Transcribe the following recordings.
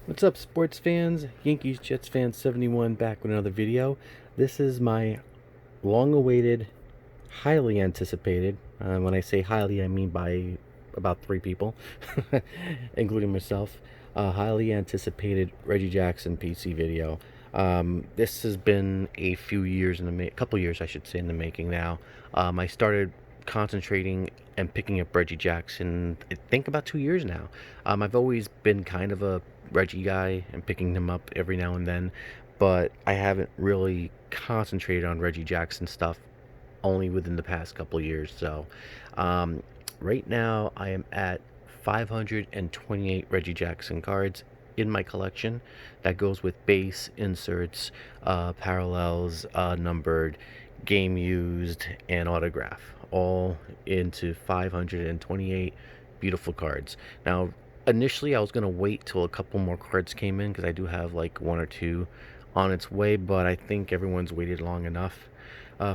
What's up, sports fans? Yankees Jets fan 71 back with another video. This is my long awaited, highly anticipated. When I say highly, I mean by about 3 people, including myself. Highly anticipated Reggie Jackson PC video. This has been a few years in the couple years, I should say, in the making now. I started concentrating and picking up Reggie Jackson, I think about 2 years now. I've always been kind of a Reggie guy and picking him up every now and then, but I haven't really concentrated on Reggie Jackson stuff only within the past couple years. So, um, right now I am at 528 Reggie Jackson cards in my collection. That goes with base, inserts, parallels, numbered, game used, and autograph, all into 528 beautiful cards. Now, initially, I was going to wait till a couple more cards came in because I do have like one or two on its way, but I think everyone's waited long enough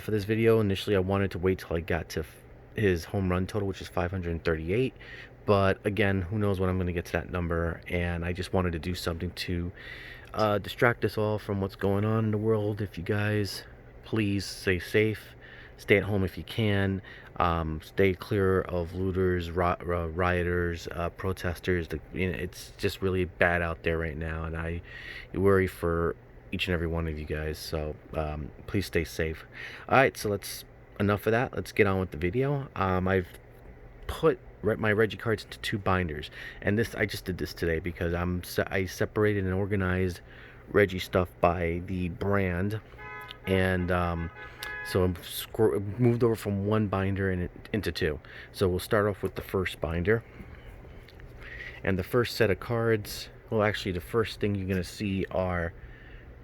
for this video. Initially, I wanted to wait till I got to his home run total, which is 538. But again, who knows when I'm going to get to that number, and I just wanted to do something to distract us all from what's going on in the world. If you guys please stay safe, stay at home if you can, stay clear of looters, rioters, protesters. It's just really bad out there right now, and I worry for each and every one of you guys. So please stay safe. All right, so enough of that. Let's get on with the video. I've put my Reggie cards into 2 binders, and this I just did this today because I separated and organized Reggie stuff by the brand, and so I'm moved over from 1 binder into 2. So we'll start off with the first binder, and the first set of cards. Well, actually, the first thing you're gonna see are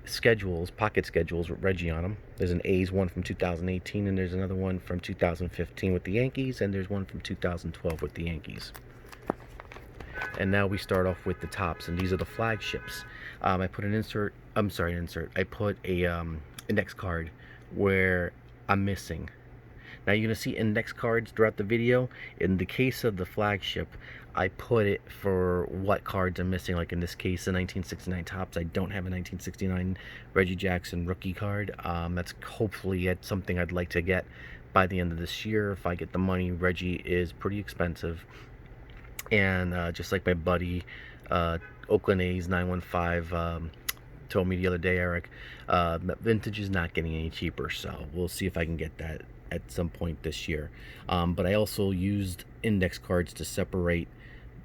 schedules, pocket schedules with Reggie on them. There's an A's one from 2018, and there's another one from 2015 with the Yankees, and there's one from 2012 with the Yankees. And now we start off with the tops, and these are the flagships. I put an insert. I'm sorry, an insert. I put a index card where I'm missing. Now you're gonna see index cards throughout the video. In the case of the flagship, I put it for what cards are missing. Like in this case, the 1969 tops. I don't have a 1969 Reggie Jackson rookie card. That's hopefully something I'd like to get by the end of this year if I get the money. Reggie is pretty expensive, and just like my buddy Oakland A's 915 told me the other day, Eric, vintage is not getting any cheaper, so we'll see if I can get that at some point this year. But I also used index cards to separate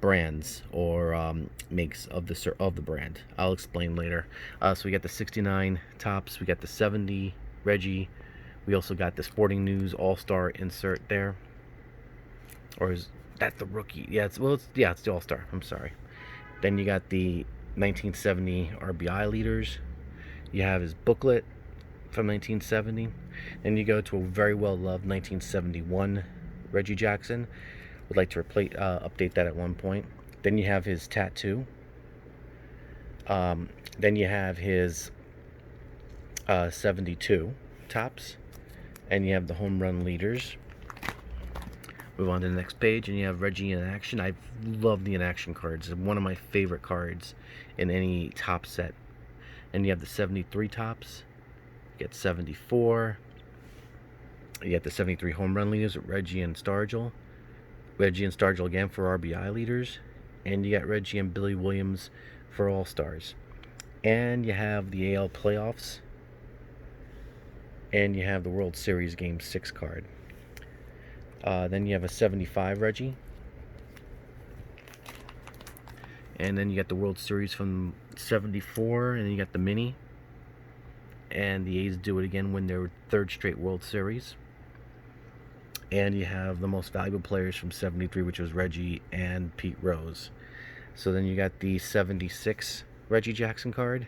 brands or makes of the brand. I'll explain later. So we got the 69 tops, we got the 70 Reggie, we also got the Sporting News All-Star insert there. Or is that the rookie? Yeah, it's the All-Star. I'm sorry. Then you got the 1970 RBI leaders. You have his booklet from 1970. Then you go to a very well-loved 1971 Reggie Jackson. Would like to update that at one point. Then you have his tattoo. Then you have his 72 tops. And you have the home run leaders. Move on to the next page, and you have Reggie in action. I love the in action cards. It's one of my favorite cards in any top set. And you have the 73 tops. You get 74. You get the 73 home run leaders with Reggie and Stargell. Reggie and Stargell again for RBI leaders. And you got Reggie and Billy Williams for All-Stars. And you have the AL playoffs. And you have the World Series Game 6 card. Then you have a 75 Reggie. And then you got the World Series from 74, and then you got the mini. And the A's do it again, win their 3rd straight World Series. And you have the most valuable players from 73, which was Reggie and Pete Rose. So then you got the 76 Reggie Jackson card.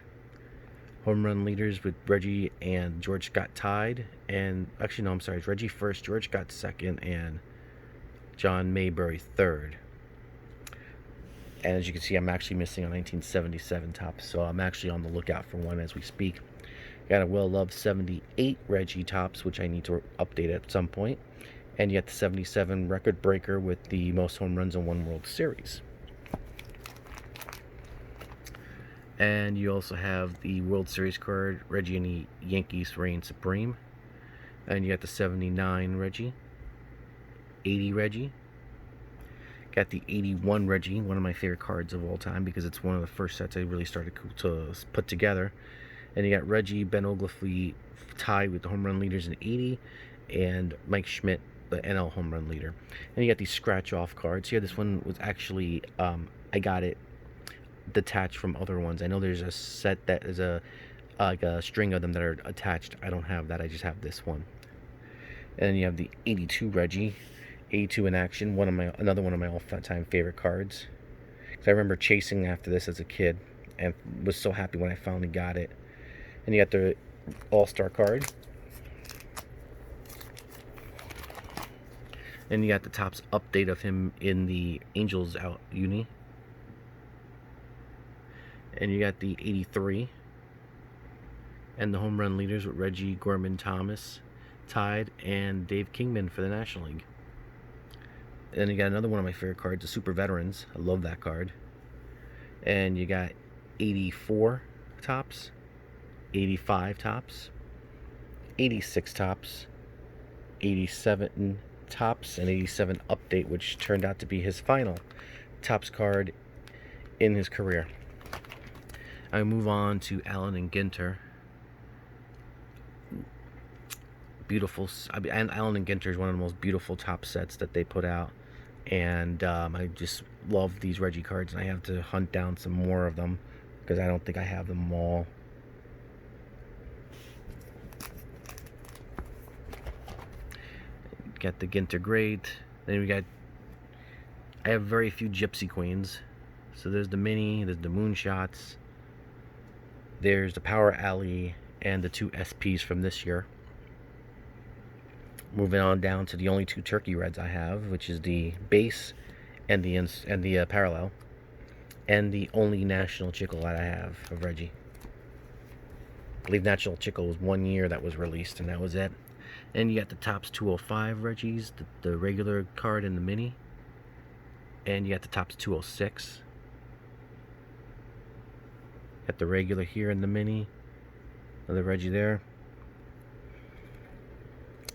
Home run leaders with Reggie and George Scott tied. And actually, no, I'm sorry. It's Reggie first, George Scott second, and John Mayberry third. And as you can see, I'm actually missing a 1977 top, so I'm actually on the lookout for one as we speak. Got a well-loved 78 Reggie tops, which I need to update at some point. And you got the 77 record breaker with the most home runs in one World Series. And you also have the World Series card, Reggie and the Yankees reign supreme. And you got the 79 Reggie, 80 Reggie. Got the 81 Reggie, one of my favorite cards of all time because it's one of the first sets I really started to put together. And you got Reggie, Ben Oglivie tied with the home run leaders in 80, and Mike Schmidt, the NL home run leader. And you got these scratch off cards here. This one was actually, I got it detached from other ones. I know there's a set that is like a string of them that are attached. I don't have that. I just have this one. And then you have the 82 Reggie, 82 in action. Another one of my all-time favorite cards. Because I remember chasing after this as a kid, and was so happy when I finally got it. And you got the All-Star card. And you got the Topps update of him in the Angels out uni. And you got the 83. And the home run leaders with Reggie, Gorman, Thomas tied, and Dave Kingman for the National League. And then you got another one of my favorite cards, the Super Veterans. I love that card. And you got 84 Topps, 85 Topps, 86 Topps, 87 Topps, and 87 update, which turned out to be his final Topps card in his career. I move on to Allen and Ginter. Beautiful. And Allen and Ginter is one of the most beautiful Topps sets that they put out, and I just love these Reggie cards, and I have to hunt down some more of them because I don't think I have them all. Got the Ginter Great. Then we got, I have very few Gypsy Queens. So there's the Mini, there's the Moonshots, there's the Power Alley, and the 2 SPs from this year. Moving on down to the only 2 Turkey Reds I have, which is the base and the parallel, and the only National Chickle that I have of Reggie. I believe National Chickle was 1 year that was released, and that was it. And you got the Topps 205 Reggies, the regular card and the Mini, and you got the Topps 206. Got the regular here in the Mini, another Reggie there.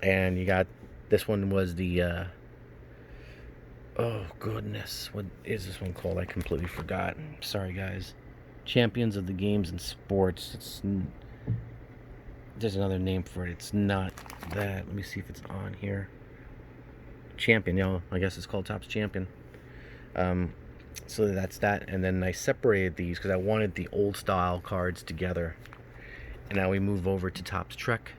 And you got, this one was the, oh goodness, what is this one called? I completely forgot. Sorry guys. Champions of the Games and Sports. There's another name for it. It's not that. Let me see if it's on here. Champion, you know, I guess it's called Topps Champion. So that's that. And then I separated these because I wanted the old style cards together. And now we move over to Topps Trek.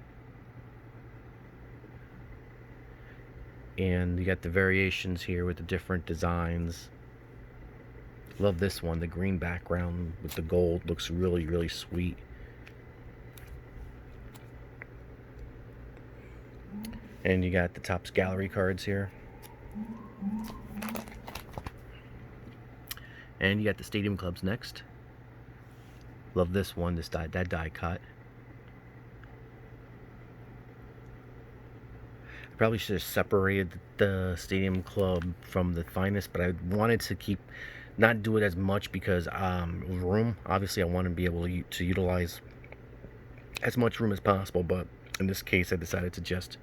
And you got the variations here with the different designs. Love this one. The green background with the gold looks really, really sweet. And you got the Topps Gallery cards here. And you got the Stadium Clubs next. Love this one, that die cut. I probably should have separated the Stadium Club from the Finest, but I wanted to not do it as much because room. Obviously, I want to be able to utilize as much room as possible, but in this case, I decided to just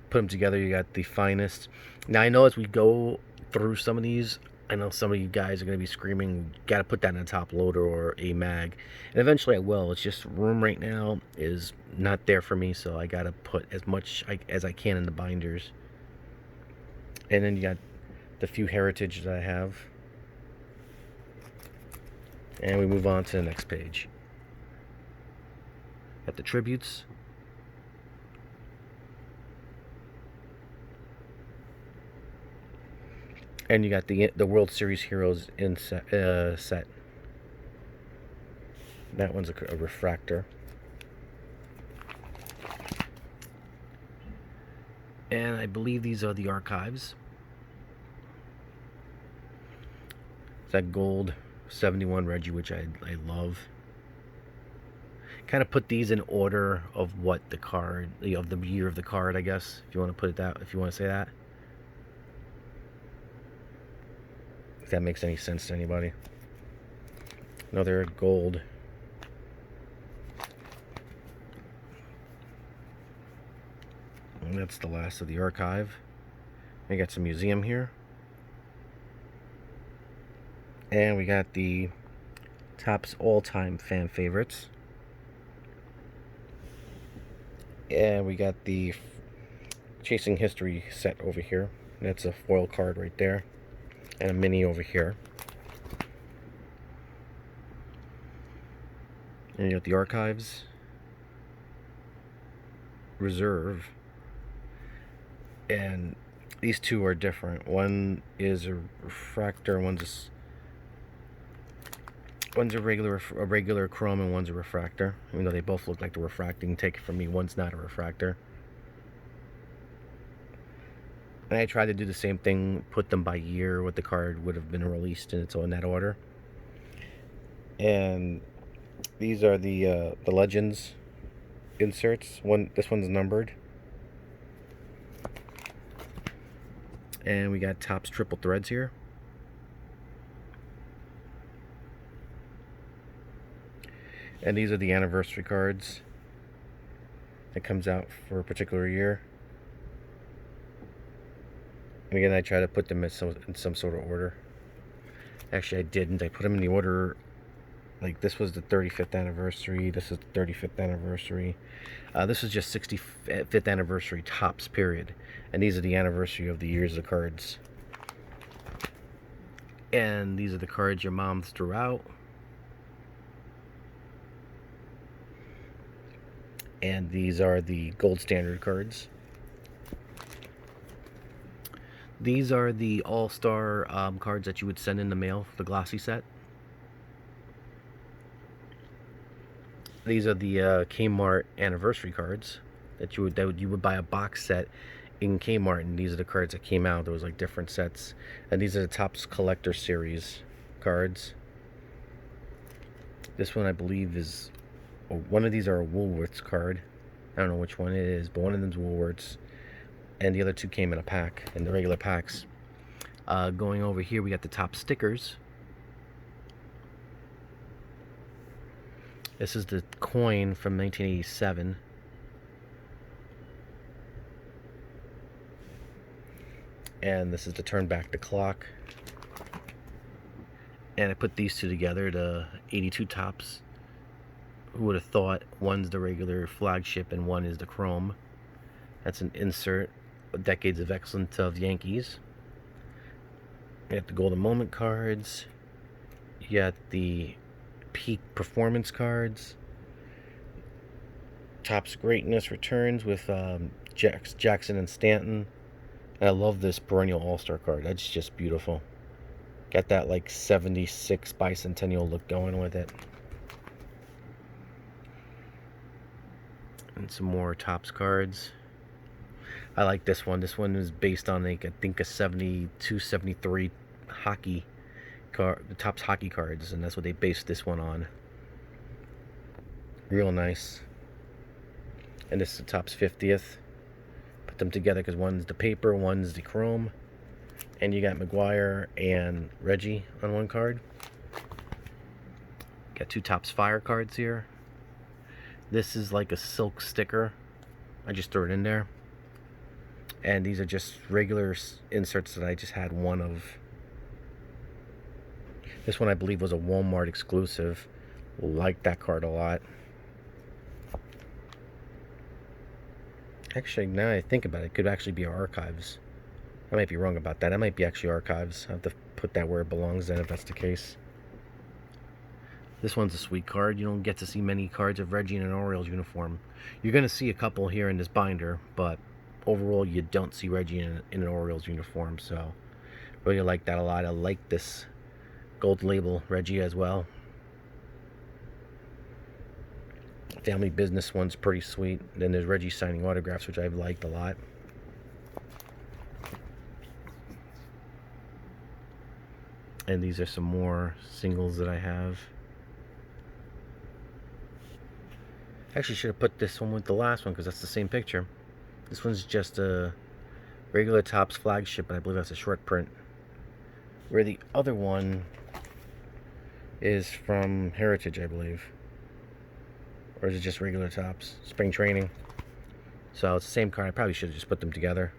put them together. You got the Finest. Now, I know as we go through some of these, I know some of you guys are going to be screaming, got to put that in a top loader or a mag. And eventually I will. It's just room right now is not there for me, so I got to put as much as I can in the binders. And then you got the few Heritage that I have. And we move on to the next page. Got the Tributes. And you got the World Series Heroes in set. That one's a refractor. And I believe these are the archives. It's that gold 71 Reggie, which I love. Kind of put these in order of what the card, of the year of the card, I guess, if you want to put it that, if you want to say that. If that makes any sense to anybody. Another gold And that's the last of the archive. We got some museum here. And we got the Topps all-time fan favorites. And we got the Chasing History set over here. That's a foil card right there. And a mini over here. And you got the archives. Reserve. And these two are different. One is a refractor, one's a regular chrome, and one's a refractor. Even though they both look like they're refracting, take it from me, one's not a refractor. And I tried to do the same thing, put them by year, what the card would have been released, and it's all in that order. And these are the Legends inserts. This one's numbered. And we got Topps triple threads here. And these are the anniversary cards that comes out for a particular year. And again, I try to put them in some sort of order. Actually, I didn't. I put them in the order, like this was the 35th anniversary, this is the 35th anniversary. This is just 65th anniversary Topps, period. And these are the anniversary of the years of cards. And these are the cards your mom threw out. And these are the gold standard cards. These are the all-star cards that you would send in the mail for the glossy set. These are the Kmart anniversary cards that you would buy a box set in Kmart, and these are the cards that came out. There was like different sets, and these are the Topps Collector Series cards. This one I believe is one of these are a Woolworths card. I don't know which one it is, but one of them's Woolworths, and the other two came in a pack, in the regular packs. Going over here, we got the Topps stickers. This is the coin from 1987. And this is to turn back the clock. And I put these two together, the 82 Topps. Who would have thought one's the regular flagship and one is the chrome. That's an insert, Decades of Excellence of Yankees. You got the Golden Moment cards. You got the Peak Performance cards. Topps Greatness returns with Jackson and Stanton. And I love this Perennial All-Star card. That's just beautiful. Got that like 76 bicentennial look going with it. And some more Topps cards. I like this one. This one is based on like I think a 72, 73 hockey card, the Topps hockey cards, and that's what they based this one on. Real nice. And this is the Topps 50th. Put them together because one's the paper, one's the chrome. And you got McGuire and Reggie on one card. Got two Topps Fire cards here. This is like a silk sticker. I just threw it in there. And these are just regular inserts that I just had one of. This one I believe was a Walmart exclusive. Like that card a lot. Actually, now I think about it, it could actually be archives. I might be wrong about that. That might be actually archives. I have to put that where it belongs then if that's the case. This one's a sweet card. You don't get to see many cards of Reggie in an Orioles uniform. You're going to see a couple here in this binder, but overall you don't see Reggie in an Orioles uniform. So really like that a lot. I like this gold label Reggie as well. Family Business one's pretty sweet. Then there's Reggie signing autographs, which I've liked a lot. And these are some more singles that I have. Actually should have put this one with the last one because that's the same picture. This one's just a regular Topps flagship, and I believe that's a short print. Where the other one is from Heritage, I believe. Or is it just regular Topps? Spring Training. So it's the same card. I probably should have just put them together.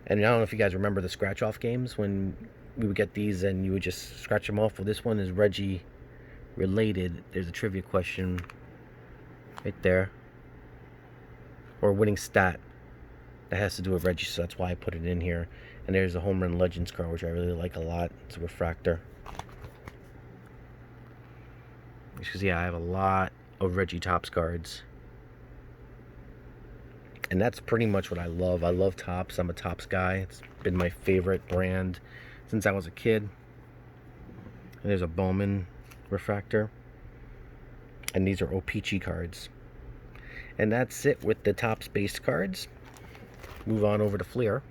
And I don't know if you guys remember the scratch-off games when we would get these and you would just scratch them off. Well, this one is Reggie related. There's a trivia question right there. Or winning stat that has to do with Reggie, so that's why I put it in here. And there's a Home Run Legends card, which I really like a lot. It's a refractor. Because, yeah, I have a lot of Reggie Topps cards. And that's pretty much what I love. I love Topps. I'm a Topps guy. It's been my favorite brand since I was a kid. And there's a Bowman refractor. And these are O-Pee-Chee cards. And that's it with the Topps base cards. Move on over to Fleer.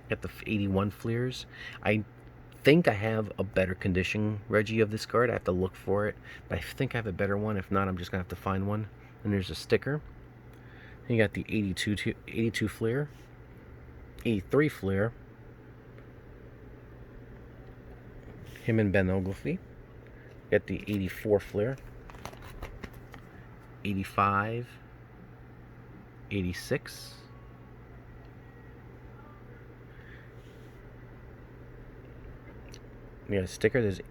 Got the 81 Fleers. I think I have a better condition Reggie of this card. I have to look for it. But I think I have a better one. If not, I'm just going to have to find one. And there's a sticker. You got the 82 Fleer, 83 Fleer, him and Ben Oglesby. Got the 84 Fleer, 85, 86. We got a sticker. There's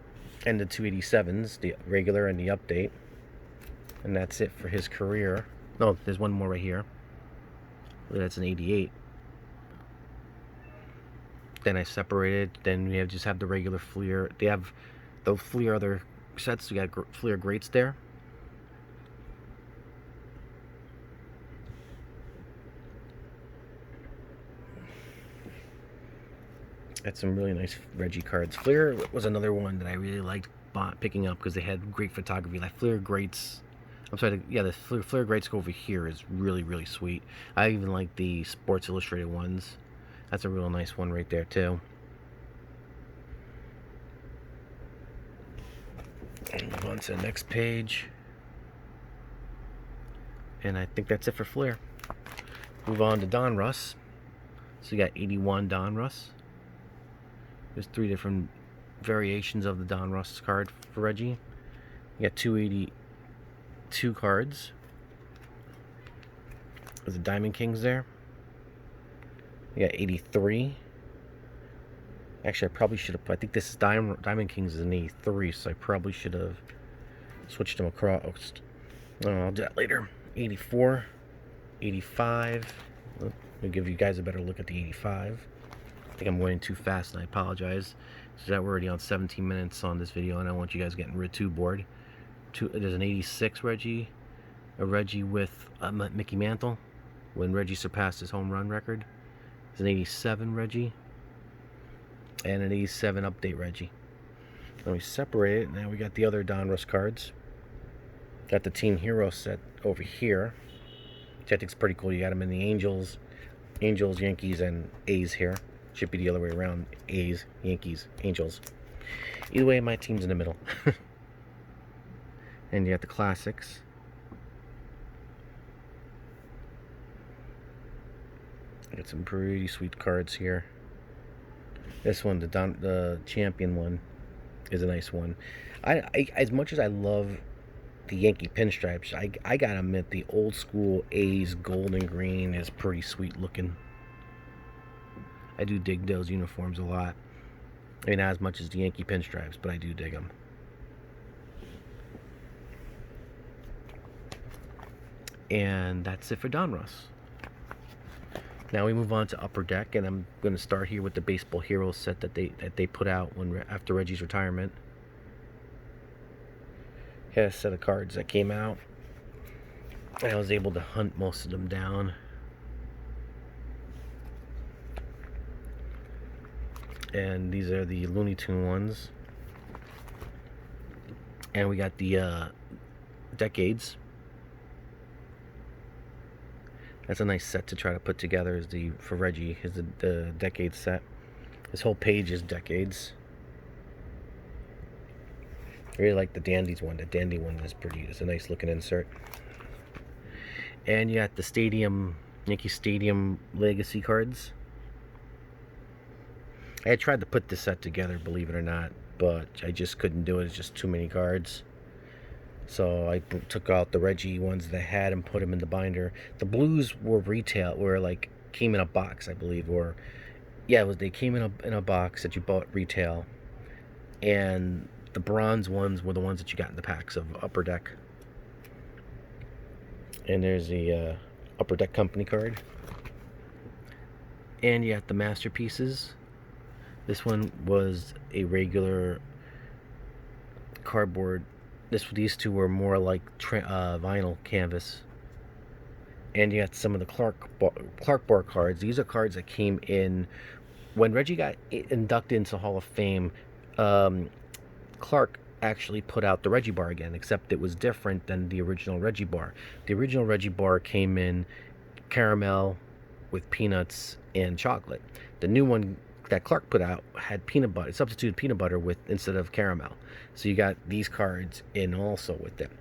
and the 287s, the regular and the update, and that's it for his career. No, there's one more right here. That's an 88. Then I separated. Then we just have the regular Fleer. They have the Fleer other sets. We got Fleer Greats there. That's some really nice Reggie cards. Fleer was another one that I really liked picking up because they had great photography. Like Fleer Greats. I'm sorry, yeah, the Fleer Greats over here is really, really sweet. I even like the Sports Illustrated ones. That's a real nice one right there, too. And move on to the next page. And I think that's it for Fleer. Move on to Donruss. So you got 81 Donruss. There's 3 different variations of the Donruss card for Reggie. You got 282 cards. There's the Diamond Kings there. You got 83. Actually, I probably should have. I think this is Diamond Kings is an 83, so I probably should have switched them across. I'll do that later. 84, 85. Let me give you guys a better look at the 85. I think I'm going too fast, and I apologize. So that we're already on 17 minutes on this video, and I don't want you guys getting too bored. There's an 86 Reggie, a Reggie with Mickey Mantle when Reggie surpassed his home run record. There's an 87 Reggie and an 87 update Reggie. Then we separate it. Now we got the other Donruss cards. Got the Team Hero set over here, which I think is pretty cool. You got them in the Angels, Yankees, and A's here. Should be the other way around. A's, Yankees, Angels. Either way, my team's in the middle. And you got the classics. Got some pretty sweet cards here. This one, the champion one, is a nice one. I as much as I love the Yankee pinstripes, I gotta admit the old school A's gold and green is pretty sweet looking. I do dig those uniforms a lot. I mean, not as much as the Yankee pinstripes, but I do dig them. And that's it for Donruss. Now we move on to Upper Deck, and I'm going to start here with the Baseball Heroes set that they put out after Reggie's retirement. Had a set of cards that came out. I was able to hunt most of them down. And these are the Looney Tune ones. And we got the Decades. That's a nice set to try to put together. For Reggie is the Decades set. This whole page is Decades. I really like the Dandies one. The Dandy one is pretty. It's a nice looking insert. And you got the Yankee Stadium Legacy cards. I had tried to put this set together, believe it or not, but I just couldn't do it. It's just too many cards. So I took out the Reggie ones that I had and put them in the binder. The blues were retail, were like came in a box, I believe, or yeah, it was. They came in a box that you bought retail, and the bronze ones were the ones that you got in the packs of Upper Deck. And there's the Upper Deck company card, and you got the masterpieces. This one was a regular cardboard. These two were more like vinyl canvas. And you got some of the Clark Bar cards. These are cards that came in when Reggie got inducted into Hall of Fame. Clark actually put out the Reggie Bar again, except it was different than the original Reggie Bar. The original Reggie Bar came in caramel with peanuts and chocolate. The new one that Clark put out had peanut butter, substituted peanut butter with instead of caramel. So you got these cards in also with them.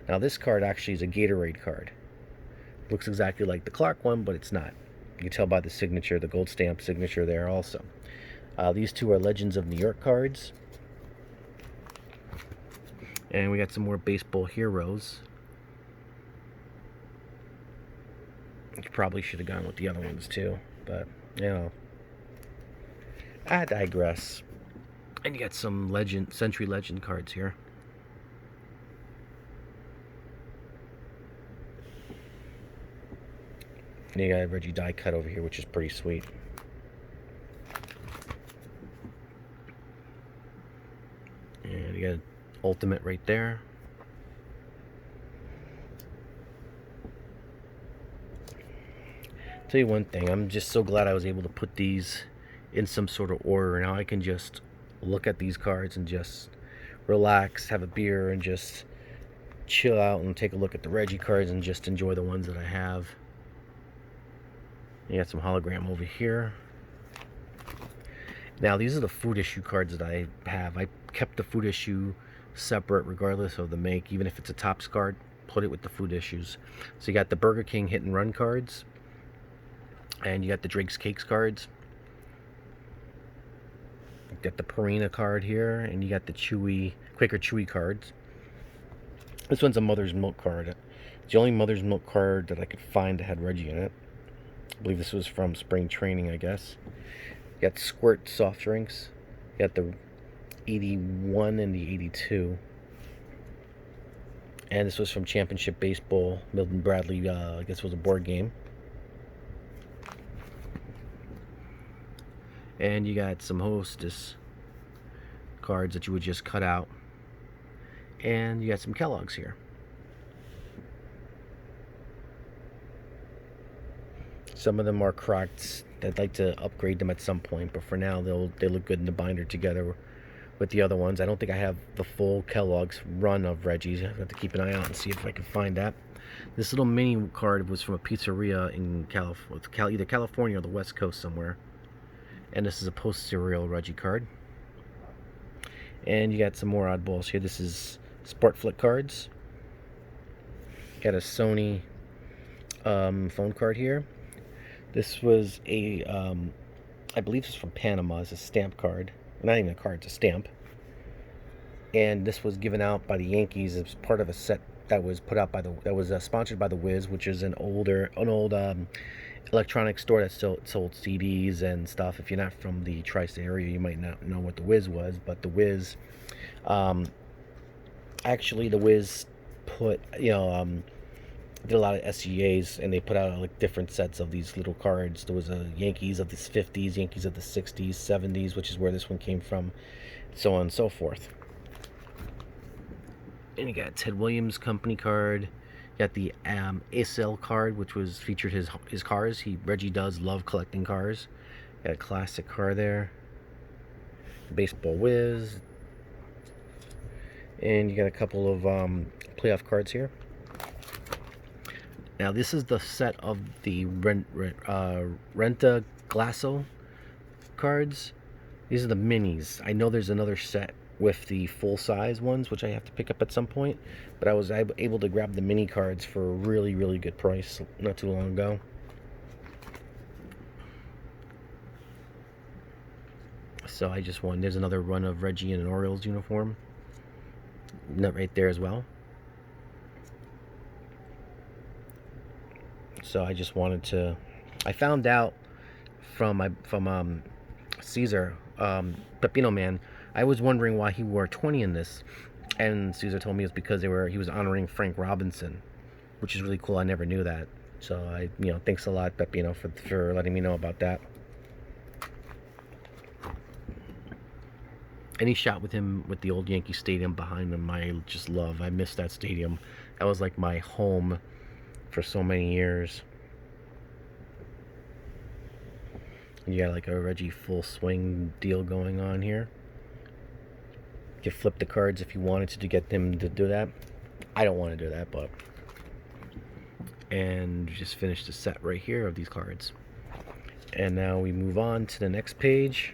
Now this card actually is a Gatorade card. Looks exactly like the Clark one, but it's not. You can tell by the signature, the gold stamp signature there also. These two are Legends of New York cards. And we got some more baseball heroes. You probably should have gone with the other ones too, but you know, I digress. And you got some Century Legend cards here. And you got a Reggie die cut over here, which is pretty sweet. And you got Ultimate right there. Tell you one thing, I'm just so glad I was able to put these in some sort of order. Now I can just look at these cards and just relax, have a beer, and just chill out and take a look at the Reggie cards and just enjoy the ones that I have. You got some hologram over here. Now these are the food issue cards that I have. I kept the food issue separate regardless of the make. Even if it's a Topps card, put it with the food issues. So you got the Burger King hit and run cards, and you got the Drake's Cakes cards. You got the Purina card here, and you got the Quaker Chewy cards. This one's a Mother's Milk card. It's the only Mother's Milk card that I could find that had Reggie in it. I believe this was from spring training, I guess. You got Squirt soft drinks. You got the 81 and the 82. And this was from Championship Baseball. Milton Bradley, I guess, was a board game. And you got some Hostess cards that you would just cut out. And you got some Kellogg's here. Some of them are cracked. I'd like to upgrade them at some point, but for now they look good in the binder together with the other ones. I don't think I have the full Kellogg's run of Reggie's. I have to keep an eye out and see if I can find that. This little mini card was from a pizzeria in either California or the West Coast somewhere. And this is a post-serial Reggie card. And you got some more oddballs here. This is Sport Flick cards. Got a Sony phone card here. This was a, I believe this is from Panama. It's a stamp card. Not even a card, it's a stamp. And this was given out by the Yankees as part of a set that was put out by that was sponsored by the Wiz, which is an old electronic store that still sold CDs and stuff. If you're not from the tri-state area, you might not know what the Wiz was, but the Wiz, actually the Wiz put, did a lot of SGAs, and they put out like different sets of these little cards. There was a Yankees of the 50s, Yankees of the 60s, 70s, which is where this one came from, so on and so forth. And you got Ted Williams company card. You got the ASL card, which was featured his cars. Reggie does love collecting cars. Got a classic car there. Baseball Wiz. And you got a couple of playoff cards here. Now this is the set of the Renta Glasso cards. These are the minis. I know there's another set with the full-size ones, which I have to pick up at some point, but I was able to grab the mini cards for a really, really good price not too long ago. So I just won. There's another run of Reggie in an Orioles uniform. That right there as well. So I just wanted to. I found out from Caesar, Pepino Man. I was wondering why he wore 20 in this, and Caesar told me it's because he was honoring Frank Robinson, which is really cool. I never knew that. So thanks a lot, Pepino, for letting me know about that. Any shot with him with the old Yankee Stadium behind him, I just love. I miss that stadium. That was like my home for so many years. You got like a Reggie full swing deal going on here. You could flip the cards if you wanted to get them to do that. I don't want to do that, but. And just finished the set right here of these cards. And now we move on to the next page,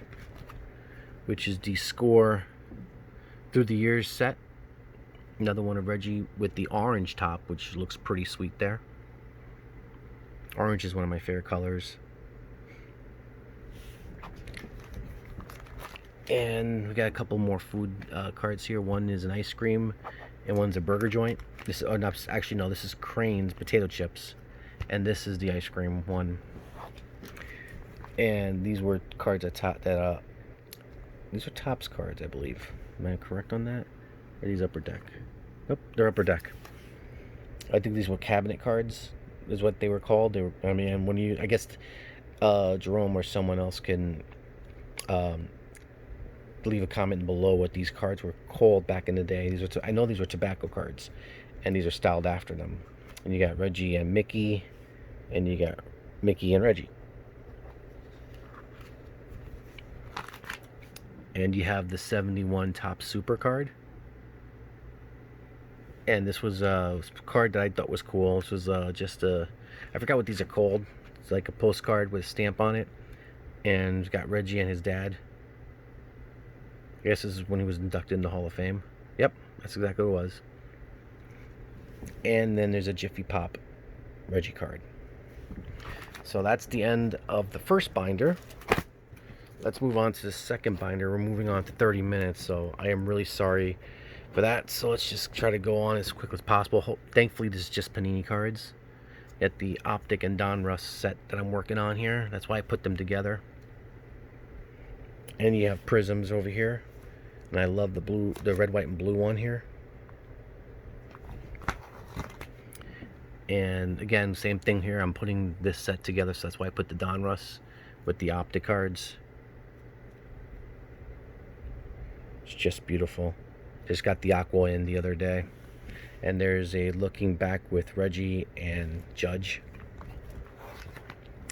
which is the score through the years set. Another one of Reggie with the orange top, which looks pretty sweet there. Orange is one of my favorite colors. And we got a couple more food cards here. One is an ice cream, and one's a burger joint. This, oh, no, actually no, this is Crane's potato chips, and this is the ice cream one. And these were cards these are Topps cards, I believe. Am I correct on that? Or are these Upper Deck? Nope, they're Upper Deck. I think these were cabinet cards, is what they were called. They were, I mean, when you, I guess, Jerome or someone else can leave a comment below what these cards were called back in the day. I know these were tobacco cards, and these are styled after them. And you got Reggie and Mickey, and you got Mickey and Reggie. And you have the 71 Topps Super card. And this was a card that I thought was cool. This was I forgot what these are called. It's like a postcard with a stamp on it. And it's got Reggie and his dad. I guess this is when he was inducted in the Hall of Fame. Yep, that's exactly what it was. And then there's a Jiffy Pop Reggie card. So that's the end of the first binder. Let's move on to the second binder. We're moving on to 30 minutes, so I am really sorry for that. So let's just try to go on as quick as possible. Thankfully, this is just Panini cards. At the Optic and Donruss set that I'm working on here. That's why I put them together. And you have Prisms over here. And I love the red, white, and blue one here. And again, same thing here. I'm putting this set together, so that's why I put the Donruss with the Optic cards. It's just beautiful. Just got the Aqua in the other day. And there's a looking back with Reggie and Judge.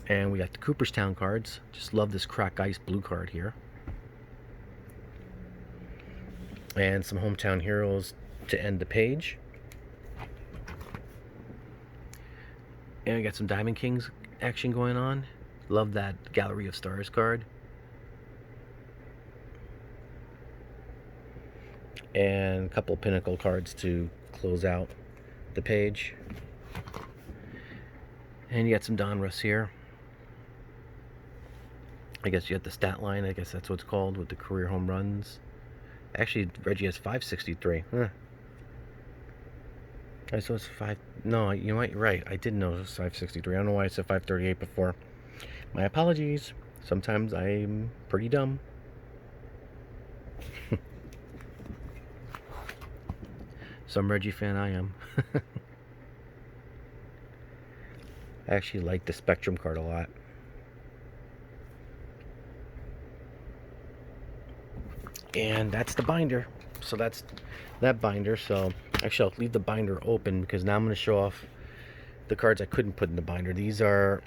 And we got the Cooperstown cards. Just love this Crack Ice blue card here. And some Hometown Heroes to end the page. And we got some Diamond Kings action going on. Love that Gallery of Stars card. And a couple Pinnacle cards to close out the page. And you got some Donruss here. I guess you got the stat line. I guess that's what it's called, with the career home runs. Actually, Reggie has 563. Huh. I saw it's 5. No, you might be right. I did know it was 563. I don't know why I said 538 before. My apologies. Sometimes I'm pretty dumb. Some Reggie fan I am. I actually like the Spectrum card a lot. And that's the binder. So that's that binder. So actually I'll leave the binder open because now I'm going to show off the cards I couldn't put in the binder. These are,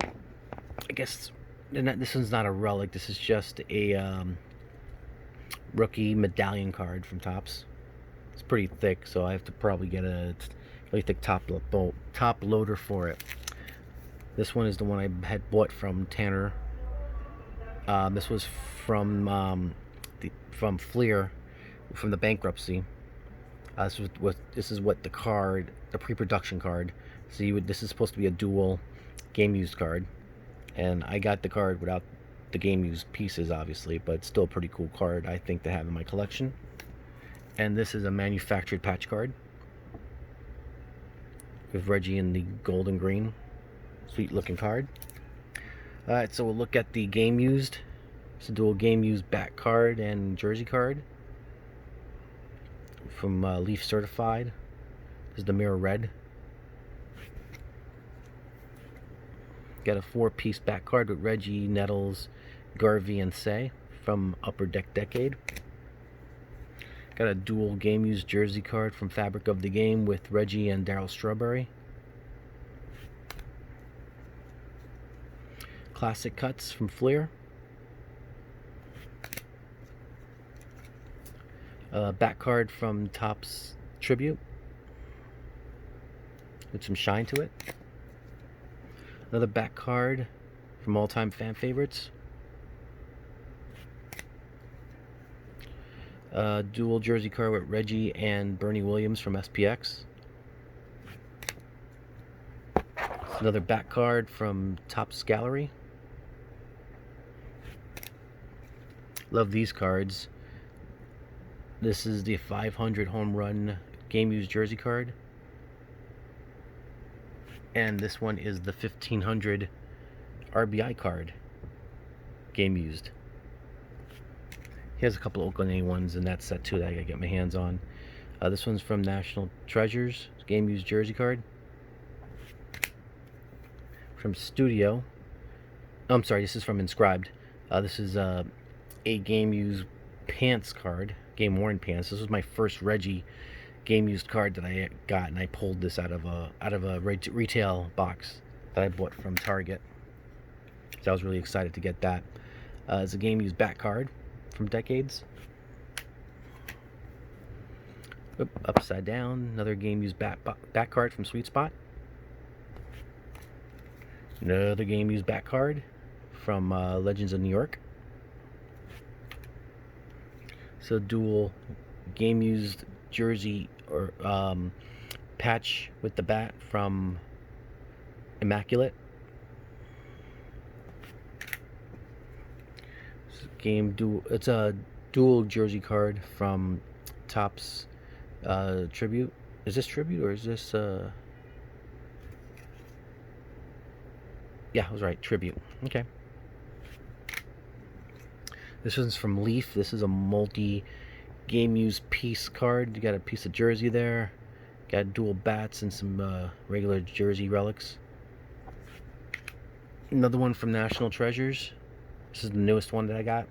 I guess, this one's not a relic. This is just a rookie medallion card from Topps. It's pretty thick, so I have to probably get a really thick top loader for it. This one is the one I had bought from Tanner. This was from Fleer, from the bankruptcy. This is what the card, the pre-production card. So this is supposed to be a dual game used card, and I got the card without the game used pieces, obviously, but it's still a pretty cool card, I think, to have in my collection. And this is a manufactured patch card. with Reggie in the gold and green. Sweet looking card. Alright, so we'll look at the game used. It's a dual game used back card and jersey card from Leaf Certified. This is the mirror red. Got a 4-piece back card with Reggie, Nettles, Garvey, and Say from Upper Deck Decade. Got a dual game used jersey card from Fabric of the Game with Reggie and Darryl Strawberry. Classic cuts from Fleer. Back card from Topps Tribute with some shine to it. Another back card from All Time Fan Favorites. Dual jersey card with Reggie and Bernie Williams from SPX. Another back card from Topps Gallery. Love these cards. This is the 500 home run game used jersey card. And this one is the 1500 RBI card, game used. He has a couple of Oakland A ones in that set too that I gotta get my hands on. This one's from National Treasures, game used jersey card. From Studio, I'm sorry, this is from Inscribed. This is a game used pants card, game worn pants. This was my first Reggie game used card that I got, and I pulled this out of a retail box that I bought from Target. So I was really excited to get that. It's a game used back card from Decades. Oop, upside down, another game used back card from Sweet Spot. Another game used back card from Legends of New York. So dual game used jersey or patch with the bat from Immaculate. It's a dual jersey card from Topps Tribute. Is this Tribute or is this yeah, I was right, Tribute. Okay. This one's from Leaf. This is a multi game used piece card. You got a piece of jersey there. Got dual bats and some regular jersey relics. Another one from National Treasures. This is the newest one that I got.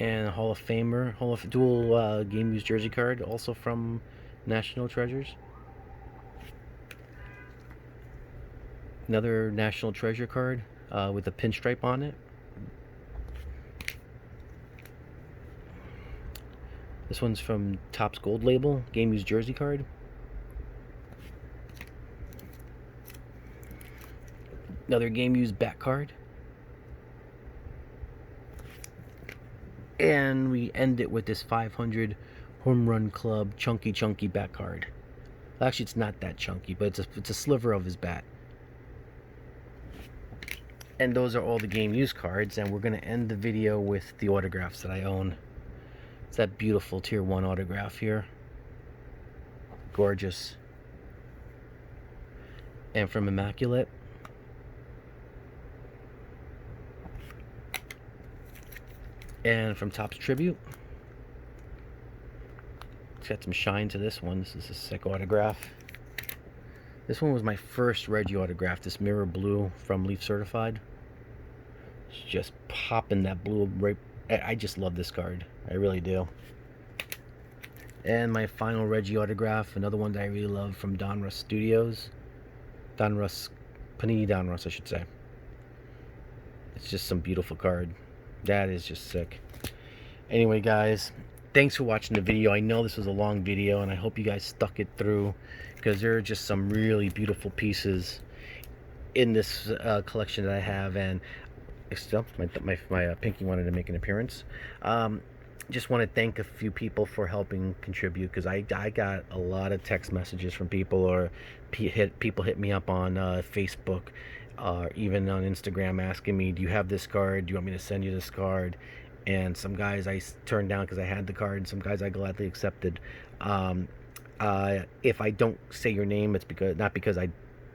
And Hall of Famer, dual game used jersey card, also from National Treasures. Another National Treasure card with a pinstripe on it. This one's from Topps Gold Label, game used jersey card. Another game used back card. And we end it with this 500 Home Run Club chunky back card. Actually, it's not that chunky, but it's a sliver of his bat. And those are all the game used cards, and we're going to end the video with the autographs that I own. It's that beautiful Tier 1 autograph here. Gorgeous. And from Immaculate. And from Topps Tribute. It's got some shine to this one. This is a sick autograph. This one was my first Reggie autograph, this mirror blue from Leaf Certified. It's just popping that blue right. I just love this card. I really do. And my final Reggie autograph, another one that I really love from Donruss Studios. Panini Donruss, I should say. It's just some beautiful card. That is just sick. Anyway, guys, thanks for watching the video. I know this was a long video, and I hope you guys stuck it through, because there are just some really beautiful pieces in this collection that I have. And still, my pinky wanted to make an appearance. Just want to thank a few people for helping contribute, because I got a lot of text messages from people, or people hit me up on Facebook, even on Instagram, asking me, do you have this card? Do you want me to send you this card? and some guys I turned down because I had the card, and some guys I gladly accepted. Um, if I don't say your name, it's because not because I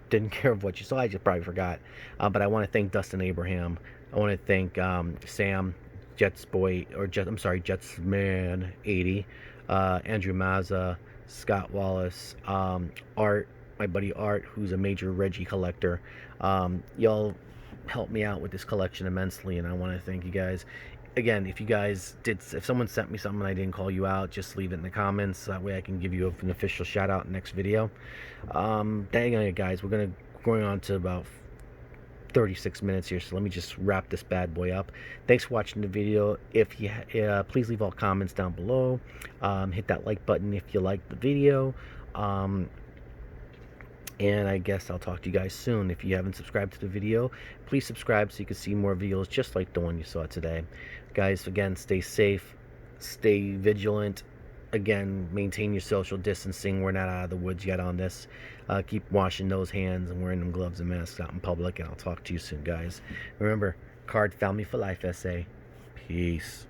didn't care of what you saw. I just probably forgot. But I want to thank Dustin Abraham. I want to thank Sam, Jets boy, or Jet. I'm sorry, Jets man 80, Andrew Mazza, Scott Wallace, Art, my buddy Art, who's a major Reggie collector. Y'all helped me out with this collection immensely, and I want to thank you guys. Again, if someone sent me something and I didn't call you out, just leave it in the comments. That way I can give you an official shout out next video. Dang it, guys, we're going on to about 36 minutes here, so let me just wrap this bad boy up. Thanks for watching the video. If you please leave all comments down below. Hit that like button if you like the video. And I guess I'll talk to you guys soon. If you haven't subscribed to the video, please subscribe so you can see more videos just like the one you saw today. Guys, again, stay safe, stay vigilant. Again, maintain your social distancing. We're not out of the woods yet on this. Keep washing those hands and wearing them gloves and masks out in public. And I'll talk to you soon, guys. Remember, card family for life, SA. Peace.